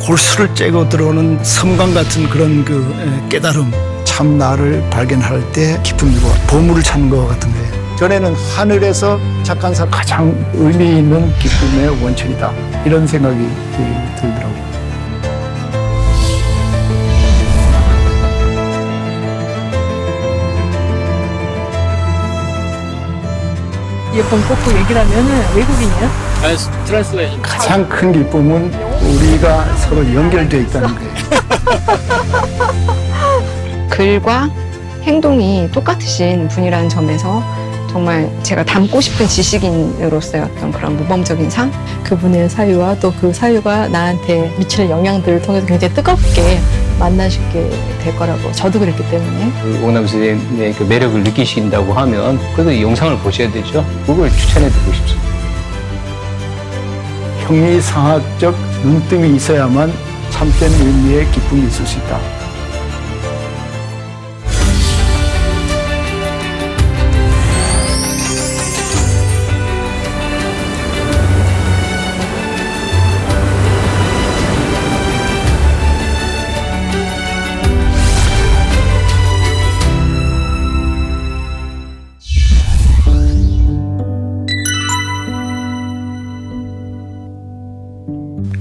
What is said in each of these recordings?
골수를 째고 들어오는 섬광 같은 그런 그 깨달음, 참 나를 발견할 때 기쁨이고 보물을 찾는 것 같은 거예요. 전에는 하늘에서 착한 사람 가장 의미 있는 기쁨의 원천이다, 이런 생각이 들더라고요. 이어폰 꽂고 얘기를 하면은 외국인이야? 트랜스레이션. 가장 큰 기쁨은 우리가 서로 연결되어 있다는 거예요. 글과 행동이 똑같으신 분이라는 점에서 정말 제가 닮고 싶은 지식인으로서의 어떤 그런 모범적인 상? 그분의 사유와 또 그 사유가 나한테 미치는 영향들을 통해서 굉장히 뜨겁게 만나시게 될 거라고 저도 그랬기 때문에. 오남 선생님의 그 매력을 느끼신다고 하면 그래도 영상을 보셔야 되죠. 그걸 추천해드리고 싶습니다. 형이상학적 눈뜸이 있어야만 참된 의미의 기쁨이 있을 수 있다.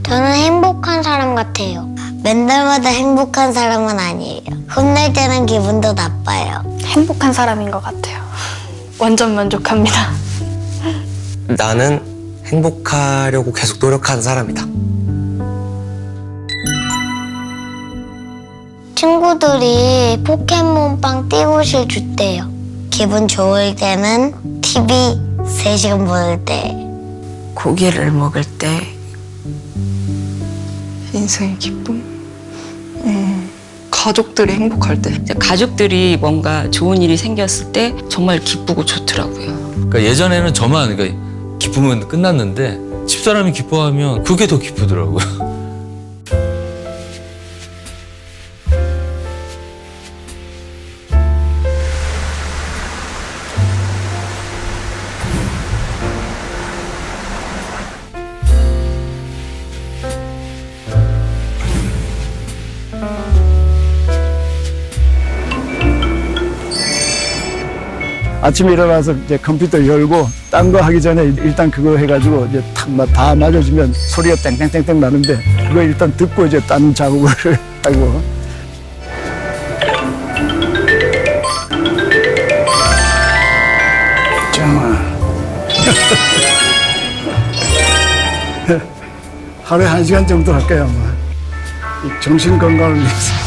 저는 행복한 사람 같아요. 맨날마다 행복한 사람은 아니에요. 혼날 때는 기분도 나빠요. 행복한 사람인 것 같아요. 완전 만족합니다. 나는 행복하려고 계속 노력하는 사람이다. 친구들이 포켓몬빵 띠부실 줬대요. 기분 좋을 때는 TV 3시간 보는 때. 고기를 먹을 때 인생의 기쁨? 가족들이 행복할 때. 가족들이 뭔가 좋은 일이 생겼을 때 정말 기쁘고 좋더라고요. 그러니까 예전에는 저만 기쁘면 끝났는데 집사람이 기뻐하면 그게 더 기쁘더라고요. 아침에 일어나서 이제 컴퓨터 열고 딴 거 하기 전에 일단 그거 해가지고 이제 다 맞아주면 소리가 땡땡땡땡 나는데 그거 일단 듣고 이제 딴 작업을 하고. 자, 하루에 1시간 정도 할까요 아마. 이 정신 건강을 위해서.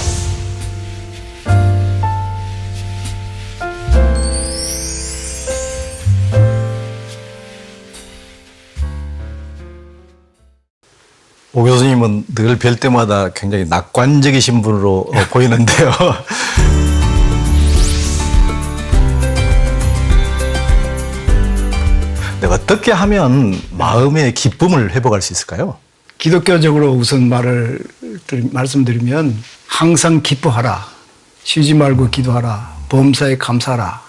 오 교수님은 늘 뵐 때마다 굉장히 낙관적이신 분으로 보이는데요. 네, 어떻게 하면 마음의 기쁨을 회복할 수 있을까요? 기독교적으로 우선 말씀드리면 항상 기뻐하라. 쉬지 말고 기도하라. 범사에 감사하라.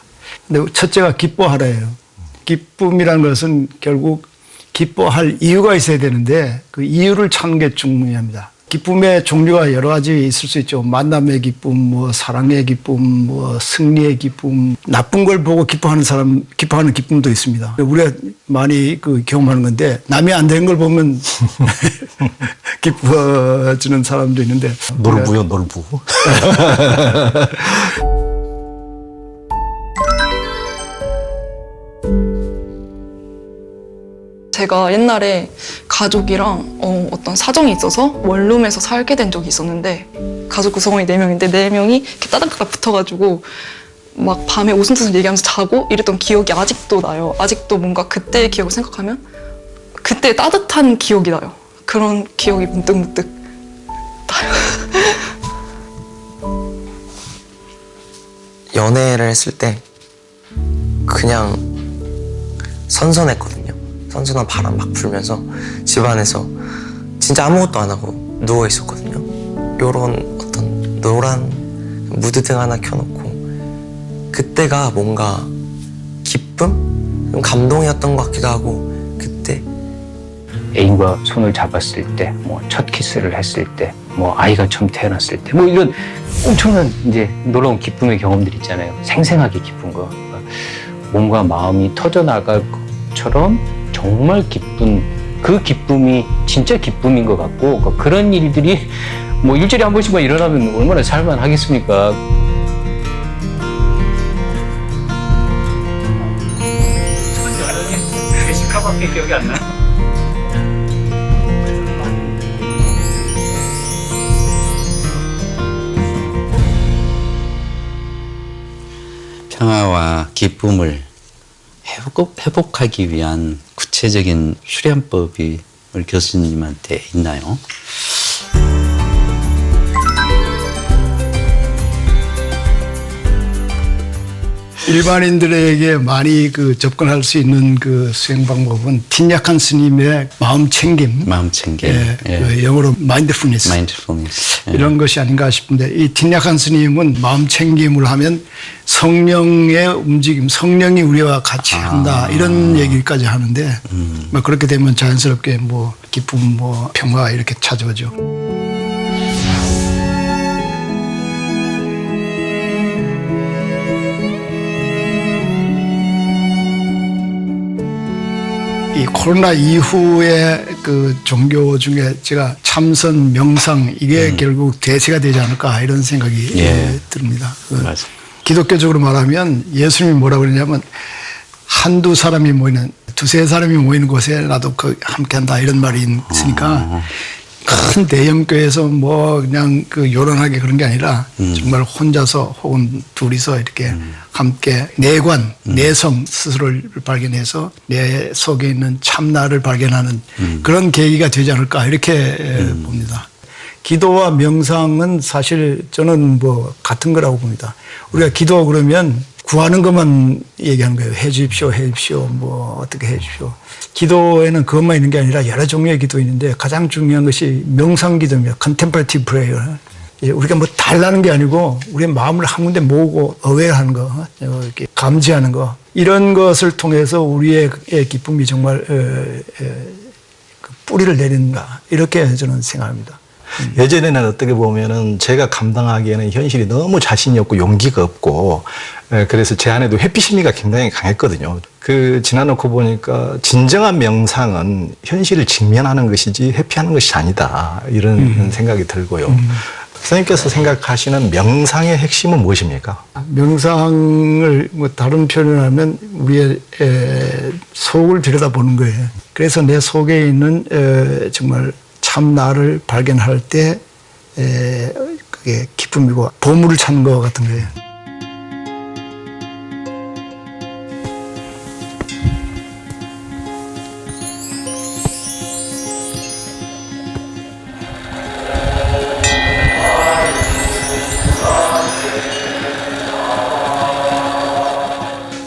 근데 첫째가 기뻐하라예요. 기쁨이라는 것은 결국 기뻐할 이유가 있어야 되는데 그 이유를 찾는 게 중요합니다. 기쁨의 종류가 여러 가지 있을 수 있죠. 만남의 기쁨, 뭐 사랑의 기쁨, 뭐 승리의 기쁨, 나쁜 걸 보고 기뻐하는 기쁨도 있습니다. 우리가 많이 경험하는 건데 남이 안 되는 걸 보면 기뻐지는 사람도 있는데. 놀부요, 놀부. 제가 옛날에 가족이랑 어떤 사정이 있어서 원룸에서 살게 된 적이 있었는데 가족 구성원이 4명인데 4명이 이렇게 따닥따닥 붙어가지고 막 밤에 오순도순 얘기하면서 자고 이랬던 기억이 아직도 나요. 아직도 뭔가 그때의 기억을 생각하면 그때 따뜻한 기억이 나요. 그런 기억이 문득문득 나요. 연애를 했을 때 그냥 선선했거든요. 선선한 바람 막 불면서 집안에서 진짜 아무것도 안 하고 누워 있었거든요. 요런 어떤 노란 무드등 하나 켜놓고 그때가 뭔가 기쁨? 좀 감동이었던 것 같기도 하고 그때 애인과 손을 잡았을 때, 뭐 첫 키스를 했을 때, 뭐 아이가 처음 태어났을 때, 뭐 이런 엄청난 이제 놀라운 기쁨의 경험들 있잖아요. 생생하게 기쁜 거. 몸과 마음이 터져 나갈 것처럼 정말 기쁜 그 기쁨이 진짜 기쁨인 것 같고 그런 일들이 뭐 일주일에 한 번씩만 일어나면 얼마나 살만하겠습니까? 시카밖에 기억이 안 나. 평화와 기쁨을 회복하기 위한 구체적인 수련법이 우리 교수님한테 있나요? 일반인들에게 많이 그 접근할 수 있는 그 수행 방법은 틴약한 스님의 마음 챙김. 예, 그 영어로 마인드풀니스. 이런 것이 아닌가 싶은데 이 틴약한 스님은 마음 챙김을 하면 성령의 움직임, 성령이 우리와 같이 한다 이런 얘기까지 하는데 뭐 그렇게 되면 자연스럽게 뭐 기쁨, 뭐 평화 이렇게 찾아오죠. 이 코로나 이후에 그 종교 중에 제가 참선, 명상 이게 결국 대세가 되지 않을까 이런 생각이 듭니다. 기독교적으로 말하면 예수님이 뭐라고 그러냐면 한두 사람이 모이는 두세 사람이 모이는 곳에 나도 함께한다 이런 말이 있으니까 큰 대형교회에서 뭐 그냥 그 요란하게 그런 게 아니라 정말 혼자서 혹은 둘이서 이렇게 함께 내관, 내성 스스로를 발견해서 내 속에 있는 참나를 발견하는 그런 계기가 되지 않을까 이렇게 봅니다. 기도와 명상은 사실 저는 뭐 같은 거라고 봅니다. 우리가 기도 그러면 구하는 것만 얘기하는 거예요. 해 주십시오, 해 주십시오, 뭐 어떻게 해 주십시오. 기도에는 그것만 있는 게 아니라 여러 종류의 기도 있는데 가장 중요한 것이 명상 기도입니다. contemplative prayer. 우리가 뭐 달라는 게 아니고 우리의 마음을 한 군데 모으고 어웨어하는 거, 이렇게 감지하는 거 이런 것을 통해서 우리의 기쁨이 정말 뿌리를 내린다 이렇게 저는 생각합니다. 예전에는 어떻게 보면은 제가 감당하기에는 현실이 너무 자신이 없고 용기가 없고 그래서 제 안에도 회피 심리가 굉장히 강했거든요. 그 지나놓고 보니까 진정한 명상은 현실을 직면하는 것이지 회피하는 것이 아니다 이런 생각이 들고요. 선생님께서 생각하시는 명상의 핵심은 무엇입니까? 명상을 뭐 다른 표현을 하면 우리의 속을 들여다보는 거예요. 그래서 내 속에 있는 정말 참 나를 발견할 때 그게 기쁨이고 보물을 찾는 것 같은 거예요.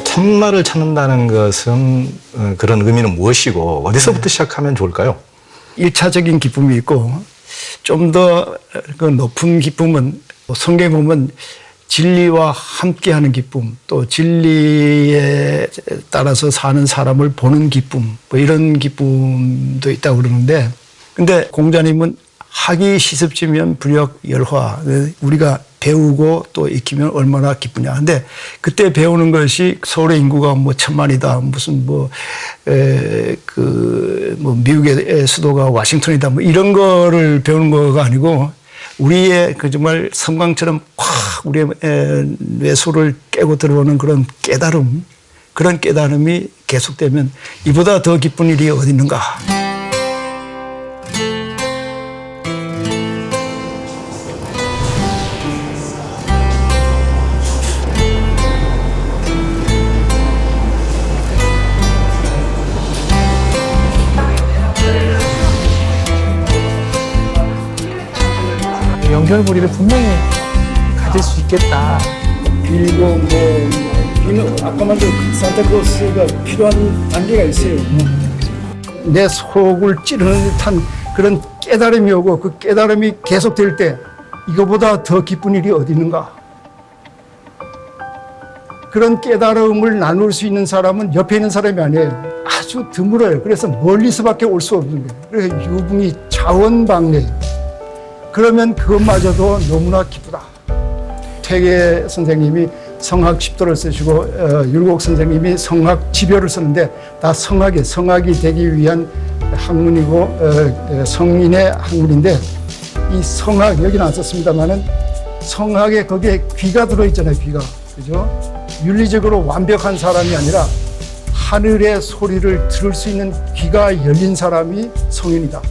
참나를 찾는다는 것은 그런 의미는 무엇이고 어디서부터 시작하면 좋을까요? 1차적인 기쁨이 있고 좀 더 그 높은 기쁨은 성경에 보면 진리와 함께하는 기쁨 또 진리에 따라서 사는 사람을 보는 기쁨 뭐 이런 기쁨도 있다고 그러는데 근데 공자님은 학이 시습지면 불역 열화 우리가 배우고 또 익히면 얼마나 기쁘냐. 근데 그때 배우는 것이 서울의 인구가 뭐 1000만이다. 무슨 뭐 미국의 수도가 워싱턴이다. 뭐 이런 거를 배우는 거가 아니고 우리의 그 정말 섬광처럼 확 우리의 뇌소를 깨고 들어오는 그런 깨달음, 그런 깨달음이 계속되면 이보다 더 기쁜 일이 어디 있는가. 연결고리를 분명히 가질 수 있겠다. 그리고 뭐 아까 말한 산타클로스가 필요한 단계가 있어요. 내 속을 찌르는 듯한 그런 깨달음이 오고 그 깨달음이 계속될 때 이거보다 더 기쁜 일이 어디 있는가? 그런 깨달음을 나눌 수 있는 사람은 옆에 있는 사람이 아니에요. 아주 드물어요. 그래서 멀리서밖에 올 수 없는 거예요. 그래서 유붕이 자원방래예요. 그러면 그것마저도 너무나 기쁘다. 퇴계 선생님이 성학 10도를 쓰시고 율곡 선생님이 성학 지별을 쓰는데 다 성학이 되기 위한 학문이고 성인의 학문인데 이 성학 여기는 안 썼습니다만은 성학에 거기에 귀가 들어있잖아요. 귀가. 그죠? 윤리적으로 완벽한 사람이 아니라 하늘의 소리를 들을 수 있는 귀가 열린 사람이 성인이다.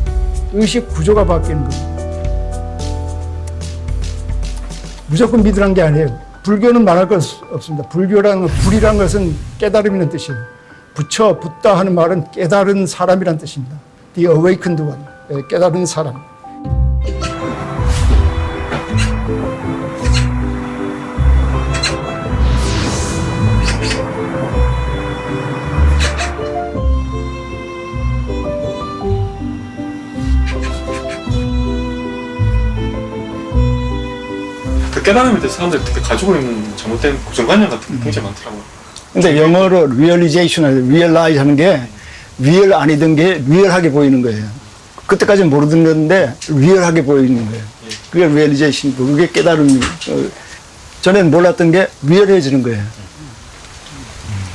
의식 구조가 바뀌는 겁니다. 무조건 믿으라는 게 아니에요. 불교는 말할 것 없습니다. 불교라는 것, 불이라는 것은 깨달음이라는 뜻이에요. 붙다 하는 말은 깨달은 사람이라는 뜻입니다. The awakened one, 깨달은 사람. 그 깨달음에 대해서 사람들이 되게 가지고 있는 잘못된 고정관념 같은 게 굉장히 많더라고요. 근데 영어로 realization, realize 하는 게 real 아니던 게 real하게 보이는 거예요. 그때까지는 모르던 건데 real하게 보이는 거예요. 그게 realization이고 그게 깨달음이. 전에는 몰랐던 게 real해지는 거예요.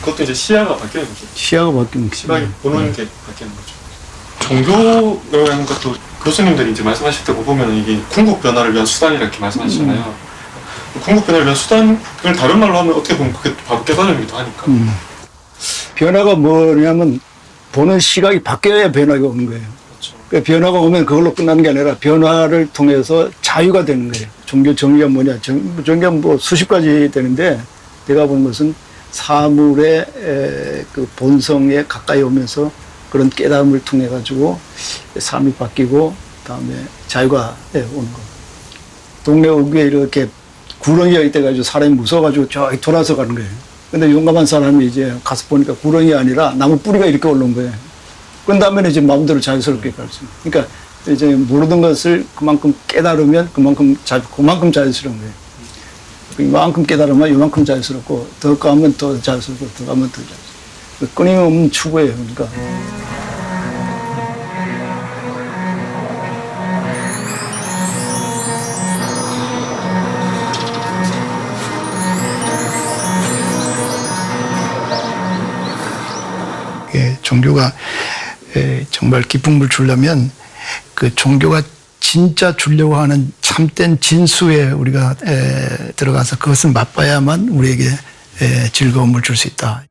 그것도 이제 시야가 바뀌는 거죠. 시야가 바뀌는 거죠. 시각이 보는 게 바뀌는 거죠. 종교라는 것도 교수님들이 이제 말씀하실 때 보면 이게 궁극 변화를 위한 수단이라 이렇게 말씀하시잖아요. 궁극 변화를 위한 수단을 다른 말로 하면 어떻게 보면 그게 바로 깨달음이기도 하니까. 변화가 뭐냐면 보는 시각이 바뀌어야 변화가 오는 거예요. 그렇죠. 그러니까 변화가 오면 그걸로 끝나는 게 아니라 변화를 통해서 자유가 되는 거예요. 종교 정의가 뭐냐? 종교가 뭐 수십 가지 되는데 내가 본 것은 사물의 그 본성에 가까이 오면서 그런 깨달음을 통해 가지고 삶이 바뀌고 그다음에 자유가 오는 거. 동네 어귀에 이렇게 구렁이가 있대가지고 사람이 무서워가지고 저기 돌아서 가는 거예요. 근데 용감한 사람이 이제 가서 보니까 구렁이 아니라 나무 뿌리가 이렇게 올라온 거예요. 그 다음에 이제 마음대로 자유스럽게 갈 수 있는. 그러니까 이제 모르던 것을 그만큼 깨달으면 그만큼 자유스러운 거예요. 이만큼 깨달으면 이만큼 자유스럽고 더 가면 더 자유스럽고 더 가면 더 자유스럽고. 끊임없는 추구예요. 그러니까. 종교가 정말 기쁨을 주려면 그 종교가 진짜 주려고 하는 참된 진수에 우리가 들어가서 그것을 맛봐야만 우리에게 즐거움을 줄 수 있다.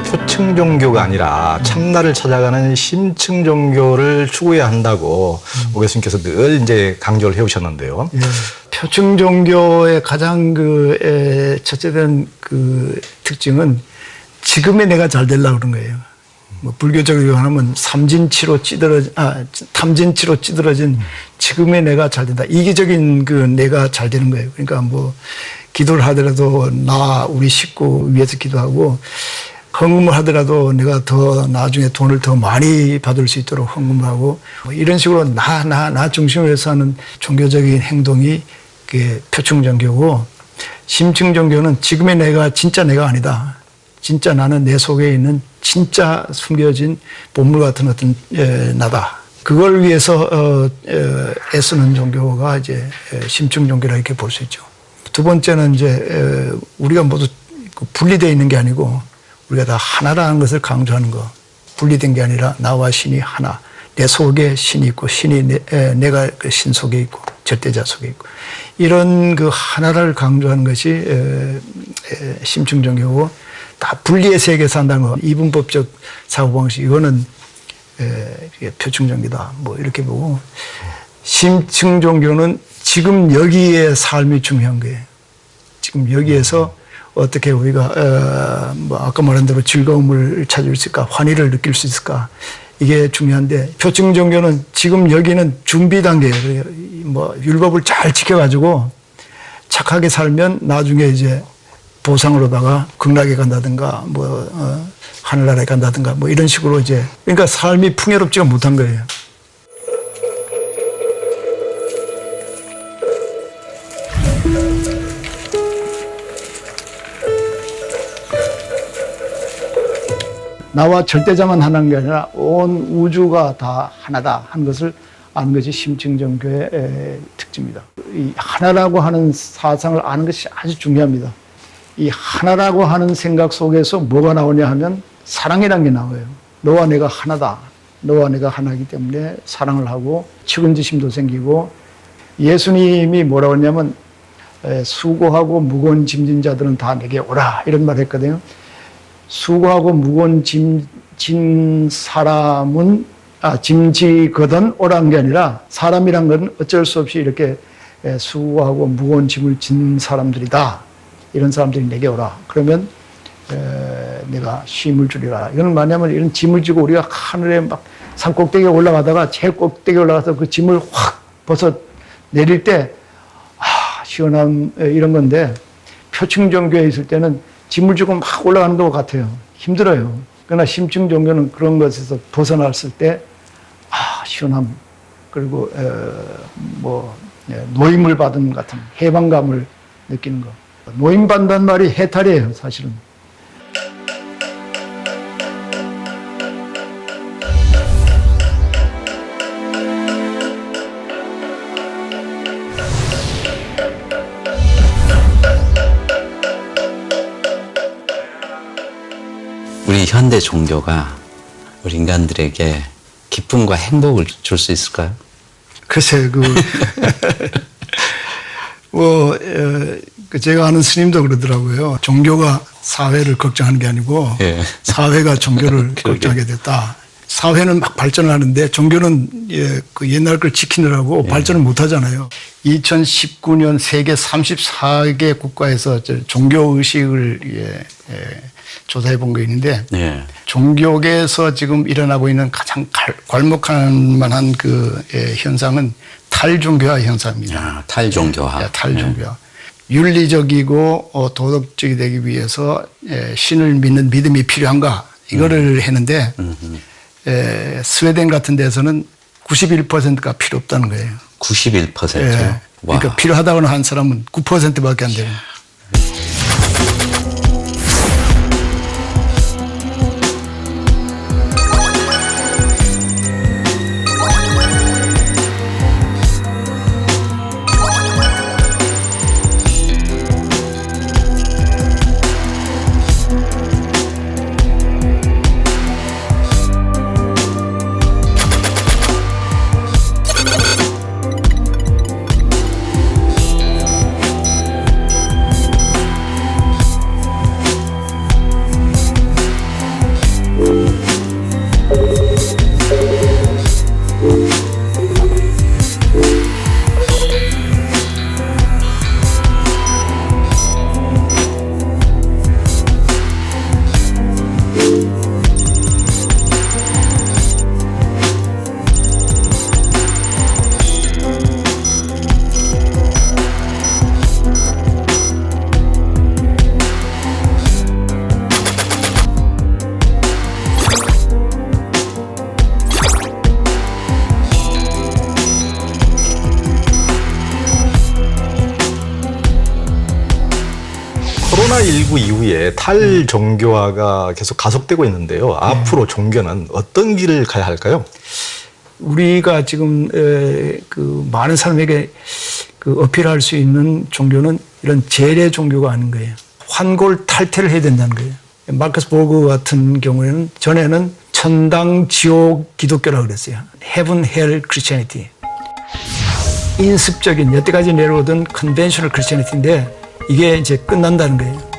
표층 종교가 아니라 참나를 찾아가는 심층 종교를 추구해야 한다고 오 교수님께서 늘 이제 강조를 해오셨는데요. 예. 표층 종교의 가장 첫째된 그 특징은 지금의 내가 잘 되려고 그런 거예요. 뭐 불교적으로 하면 탐진치로 찌들어진 지금의 내가 잘 된다. 이기적인 그 내가 잘 되는 거예요. 그러니까 뭐 기도를 하더라도 우리 식구 위해서 기도하고 헌금을 하더라도 내가 더 나중에 돈을 더 많이 받을 수 있도록 헌금을 하고 뭐 이런 식으로 나 중심으로 해서 하는 종교적인 행동이 그게 표층 종교고 심층 종교는 지금의 내가 진짜 내가 아니다. 진짜 나는 내 속에 있는 진짜 숨겨진 보물 같은 어떤 나다. 그걸 위해서 애쓰는 종교가 이제 심층 종교라 이렇게 볼 수 있죠. 두 번째는 이제 우리가 모두 분리되어 있는 게 아니고 우리가 다 하나라는 것을 강조하는 거. 분리된 게 아니라 나와 신이 하나. 내 속에 신이 있고 신이 내가 그 신 속에 있고 절대자 속에 있고 이런 그 하나를 강조하는 것이 심층 종교고 다 분리의 세계에서 한다는 거. 이분법적 사고방식 이거는 표층 종교다. 뭐 이렇게 보고 심층 종교는 지금 여기에 삶이 중요한 거예요. 지금 여기에서 어떻게 우리가 뭐 아까 말한 대로 즐거움을 찾을 수 있을까, 환희를 느낄 수 있을까, 이게 중요한데 표층 종교는 지금 여기는 준비 단계예요. 뭐 율법을 잘 지켜가지고 착하게 살면 나중에 이제 보상으로다가 극락에 간다든가 뭐 하늘나라에 간다든가 뭐 이런 식으로 이제 그러니까 삶이 풍요롭지가 못한 거예요. 나와 절대자만 하나인 게 아니라 온 우주가 다 하나다 하는 것을 아는 것이 심층정교의 특징입니다. 이 하나라고 하는 사상을 아는 것이 아주 중요합니다. 이 하나라고 하는 생각 속에서 뭐가 나오냐 하면 사랑이라는 게 나와요. 너와 내가 하나다. 너와 내가 하나이기 때문에 사랑을 하고 측은지심도 생기고 예수님이 뭐라고 했냐면 수고하고 무거운 짐진 자들은 다 내게 오라 이런 말을 했거든요. 수고하고 무거운 짐진 사람은 짐지거든 오라는 게 아니라 사람이란 건 어쩔 수 없이 이렇게 수고하고 무거운 짐을 진 사람들이다. 이런 사람들이 내게 오라. 그러면 내가 쉼을 주리라. 이건 뭐냐면 이런 짐을 지고 우리가 하늘에 막 산 꼭대기에 올라가다가 제일 꼭대기에 올라가서 그 짐을 확 벗어 내릴 때 시원함 이런 건데 표층 종교에 있을 때는 짐을 지고 막 올라가는 것 같아요. 힘들어요. 그러나 심층 종교는 그런 것에서 벗어났을 때 시원함 그리고 노임을 받은 같은 해방감을 느끼는 거. 노임받는다는 말이 해탈이에요, 사실은. 우리 현대 종교가 우리 인간들에게 기쁨과 행복을 줄 수 있을까요? 글쎄요, 제가 아는 스님도 그러더라고요. 종교가 사회를 걱정하는 게 아니고 사회가 종교를 걱정하게 됐다. 사회는 막 발전을 하는데 종교는 그 옛날 걸 지키느라고 발전을 못 하잖아요. 2019년 세계 34개 국가에서 종교 의식을 조사해 본 거 있는데 종교계에서 지금 일어나고 있는 가장 괄목할 만한 그 현상은 탈종교화 현상입니다. 탈종교화. 탈종교화. 윤리적이고 도덕적이 되기 위해서 신을 믿는 믿음이 필요한가 이거를 했는데 스웨덴 같은 데서는 91%가 필요 없다는 거예요. 91%요? 그러니까 필요하다고 한 사람은 9%밖에 안 되는. 코로나19 이후에 탈종교화가 계속 가속되고 있는데요. 앞으로 종교는 어떤 길을 가야 할까요? 우리가 지금 그 많은 사람에게 그 어필할 수 있는 종교는 이런 재래 종교가 아닌 거예요. 환골 탈태를 해야 된다는 거예요. 마르커스 보그 같은 경우에는 전에는 천당 지옥 기독교라고 그랬어요. Heaven, Hell, Christianity. 인습적인 여태까지 내려오던 컨벤셔널 크리스천리티인데 이게 이제 끝난다는 거예요.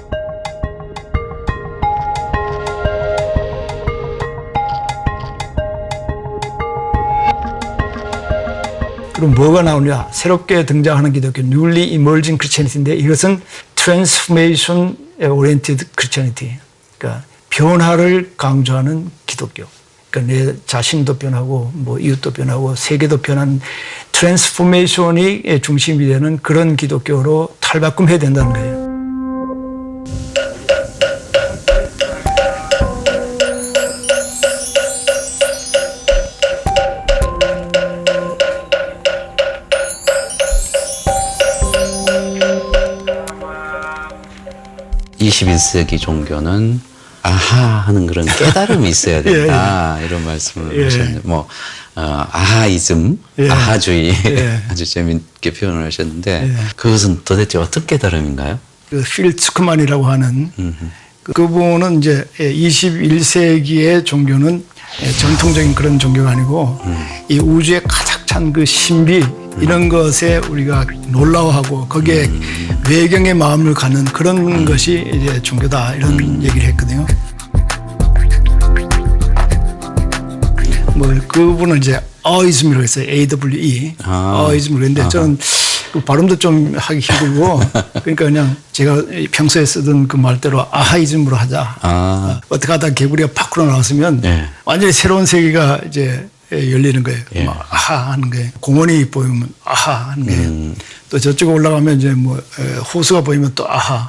그럼 뭐가 나오냐? 새롭게 등장하는 기독교, Newly Emerging Christianity인데 이것은 Transformation Oriented Christianity. 그러니까 변화를 강조하는 기독교. 그러니까 내 자신도 변하고 뭐 이웃도 변하고 세계도 변한 트랜스포메이션이 중심이 되는 그런 기독교로 탈바꿈해야 된다는 거예요. (21세기) 종교는 아하 하는 그런 깨달음이 있어야 된다. 이런 말씀을 하셨는데 뭐 아하이즘, 아하주의 아주 재밌게 표현을 하셨는데 그것은 도대체 어떤 깨달음인가요? 그 필 츠크만이라고 하는 그분은 이제 21세기의 종교는 전통적인 그런 종교가 아니고 이 우주에 가득 찬 그 신비 이런 것에 우리가 놀라워하고 거기에 외경의 마음을 갖는 그런 것이 이제 종교다 이런 얘기를 했거든요. 뭐 그분은 이제 아이즘이라고 했어요. AWE. 아이즘으로 했는데 저는 그 발음도 좀 하기 힘들고 그러니까 그냥 제가 평소에 쓰던 그 말대로 아하이즘으로 하자. 어떻게 하다 개구리가 밖으로 나왔으면 완전히 새로운 세계가 이제 열리는 거예요. 막 아하 하는 거예요. 공원이 보이면 아하 하는 거예요. 또 저쪽에 올라가면 이제 뭐 호수가 보이면 또 아하.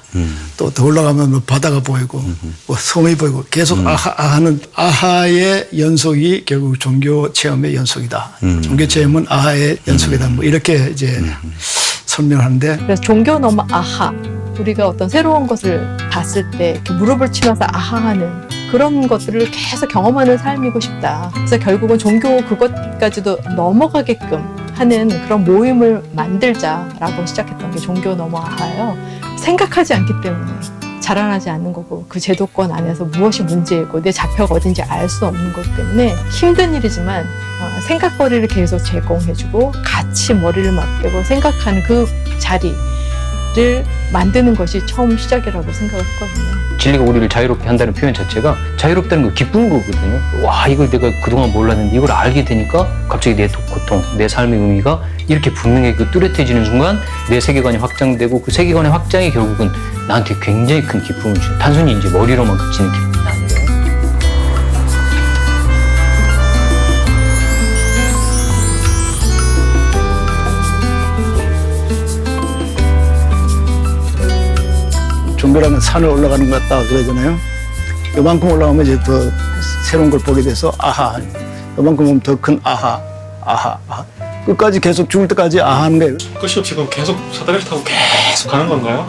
또 더 올라가면 뭐 바다가 보이고 뭐 섬이 보이고 계속 아하 아하는 아하의 연속이 결국 종교 체험의 연속이다. 종교 체험은 아하의 연속이다. 뭐 이렇게 이제 설명하는데 그래서 종교 너무 아하. 우리가 어떤 새로운 것을 봤을 때 이렇게 무릎을 치면서 아하하는 그런 것들을 계속 경험하는 삶이고 싶다. 그래서 결국은 종교 그것까지도 넘어가게끔 하는 그런 모임을 만들자라고 시작했던 게 종교 넘어 아하예요. 생각하지 않기 때문에 자라나지 않는 거고 그 제도권 안에서 무엇이 문제이고 내 좌표가 어딘지 알 수 없는 것 때문에 힘든 일이지만 생각거리를 계속 제공해주고 같이 머리를 맞대고 생각하는 그 자리를 만드는 것이 처음 시작이라고 생각을 했거든요. 진리가 우리를 자유롭게 한다는 표현 자체가 자유롭다는 거 기쁜 거거든요. 와, 이걸 내가 그동안 몰랐는데 이걸 알게 되니까 갑자기 내 고통, 내 삶의 의미가 이렇게 분명히 그 뚜렷해지는 순간 내 세계관이 확장되고 그 세계관의 확장이 결국은 나한테 굉장히 큰 기쁨을 주는, 단순히 이제 머리로만 그치는 기쁨이 아니라. 종교라는 산을 올라가는 것 같다 그러잖아요. 요만큼 올라가면 이제 더 새로운 걸 보게 돼서 아하. 요만큼 오면 더 큰 아하. 아하. 아하. 끝까지 계속 죽을 때까지 아하 하는 거예요. 끝이 없이 그럼 계속 사다리를 타고 계속 가는 건가요?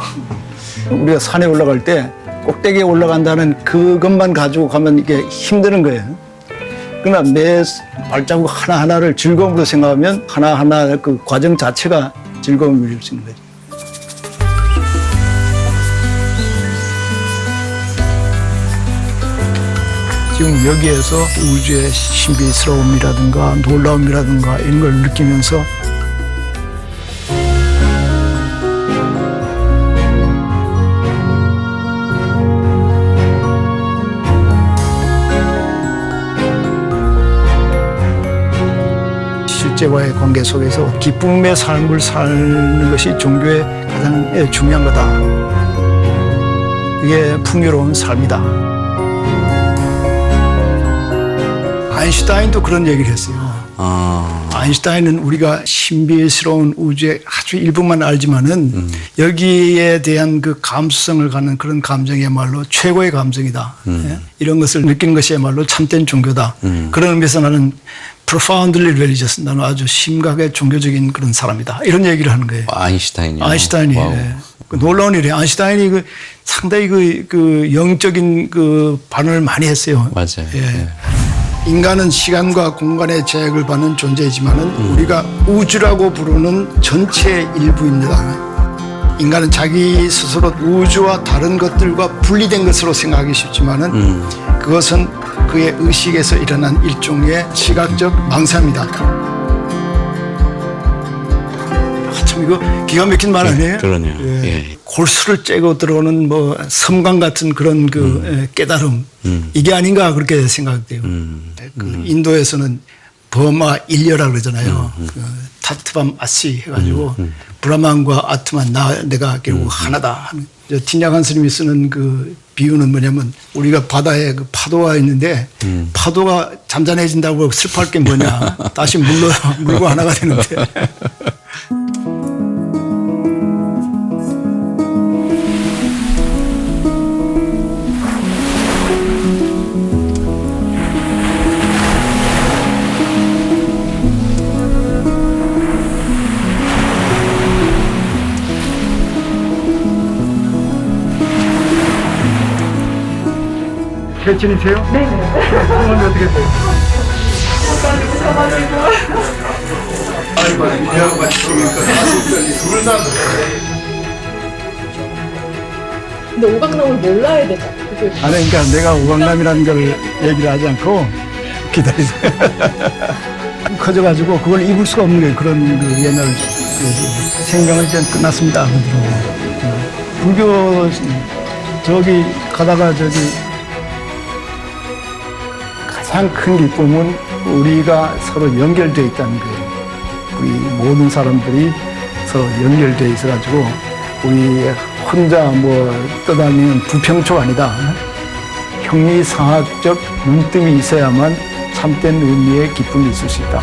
우리가 산에 올라갈 때 꼭대기에 올라간다는 그것만 가지고 가면 이게 힘드는 거예요. 그러나 매 발자국 하나하나를 즐거움으로 생각하면 하나하나 그 과정 자체가 즐거움을 줄 수 있는 거죠. 지금 여기에서 우주의 신비스러움이라든가 놀라움이라든가 이런 걸 느끼면서 실제와의 관계 속에서 기쁨의 삶을 사는 것이 종교의 가장 중요한 거다. 그게 풍요로운 삶이다. 아인슈타인도 그런 얘기를 했어요. 아인슈타인은 우리가 신비스러운 우주의 아주 일부만 알지만은 여기에 대한 그 감수성을 갖는 그런 감정이야말로 최고의 감정이다. 예? 이런 것을 느끼는 것이야말로 참된 종교다. 그런 의미에서 나는 profoundly religious, 나는 아주 심각하게 종교적인 그런 사람이다. 이런 얘기를 하는 거예요. 아인슈타인이요? 아인슈타인이. 예. 그 놀라운 일이에요. 아인슈타인이 그 상당히 그 영적인 그 반응을 많이 했어요. 맞아요. 예. 네. 인간은 시간과 공간의 제약을 받는 존재이지만은 우리가 우주라고 부르는 전체의 일부입니다. 인간은 자기 스스로 우주와 다른 것들과 분리된 것으로 생각하기 쉽지만은 그것은 그의 의식에서 일어난 일종의 시각적 망상입니다. 참 이거 기가 막힌 말 아니에요? 그러네요. 예. 예. 골수를 째고 들어오는 뭐 섬광 같은 그런 그 깨달음 이게 아닌가 그렇게 생각돼요. 그 인도에서는 버마 일려라 그러잖아요. 그 타트밤 아시 해가지고 브라만과 아트만 내가 결국 하나다 하는. 틴야간 스님이 쓰는 그 비유는 뭐냐면 우리가 바다에 그 파도가 있는데 파도가 잠잠해진다고 슬퍼할 게 뭐냐. 다시 물고 하나가 되는데. 개친이세요? 네네. 성함이 어떻게 돼요? 아이고, 대학 같이 들어오니까 둘 다. 근데 오강남을 몰라야 되잖아. 아니, 그러니까 내가 오강남이라는 걸 얘기를 하지 않고 기다리세요. 커져가지고 그걸 입을 수가 없는 거예요. 그런 그 옛날 그 생강을 이제 끝났습니다. 불교 저기 가다가 저기 가장 큰 기쁨은 우리가 서로 연결되어 있다는 거예요. 우리 모든 사람들이 서로 연결되어 있어가지고 우리 혼자 뭐 떠다니는 부평초가 아니다. 형이상학적 눈뜸이 있어야만 참된 의미의 기쁨이 있을 수 있다.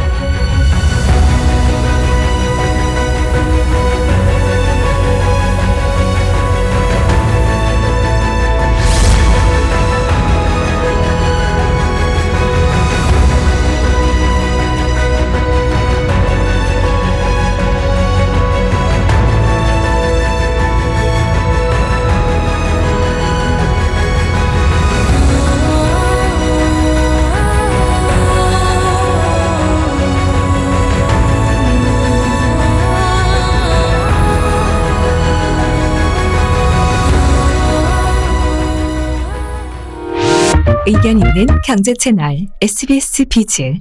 의견 있는 경제 채널 SBS 비즈